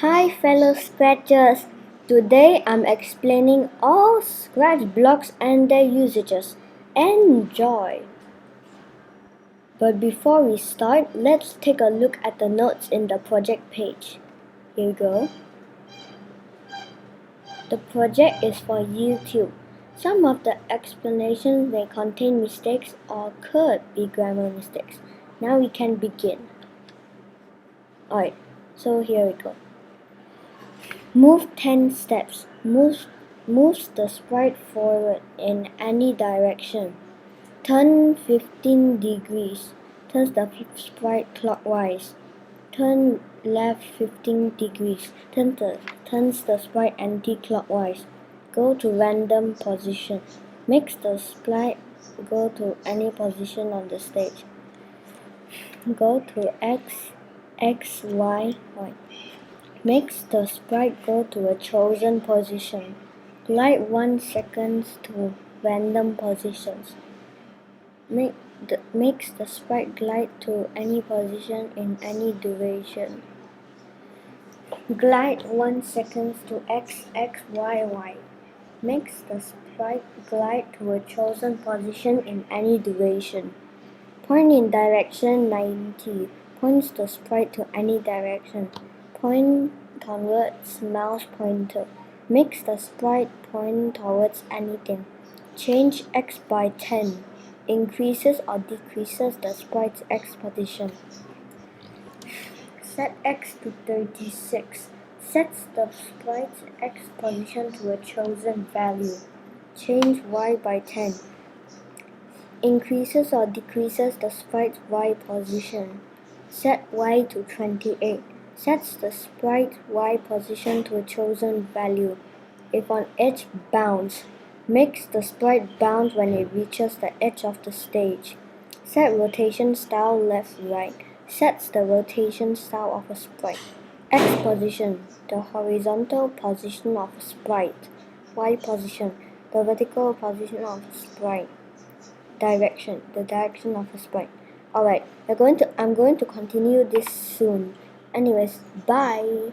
Hi fellow scratchers! Today I'm explaining all scratch blocks and their usages. Enjoy! But before we start, let's take a look at the notes in the project page. Here we go. The project is for YouTube. Some of the explanations may contain mistakes or could be grammar mistakes. Now we can begin. Alright, so here we go. Move 10 steps. Moves the sprite forward in any direction. Turn 15 degrees. Turns the sprite clockwise. Turn left 15 degrees. Turns the sprite anti-clockwise. Go to random position. Makes the sprite go to any position on the stage. Go to X, Y. Makes the sprite go to a chosen position. Glide 1 second to random positions. Makes the sprite glide to any position in any duration. Glide 1 second to X, Y, Y. Makes the sprite glide to a chosen position in any duration. Point in direction 90. Points the sprite to any direction. Point towards mouse pointer. Makes the sprite point towards anything. Change X by 10. Increases or decreases the sprite's X position. Set X to 36. Sets the sprite's X position to a chosen value. Change Y by 10. Increases or decreases the sprite's Y position. Set Y to 28. Sets the sprite Y position to a chosen value. If on edge, bounce. Makes the sprite bounce when it reaches the edge of the stage. Set rotation style left-right. Sets the rotation style of a sprite. X position, the horizontal position of a sprite. Y position, the vertical position of a sprite. Direction, the direction of a sprite. Alright, I'm going to continue this soon. Anyways, bye!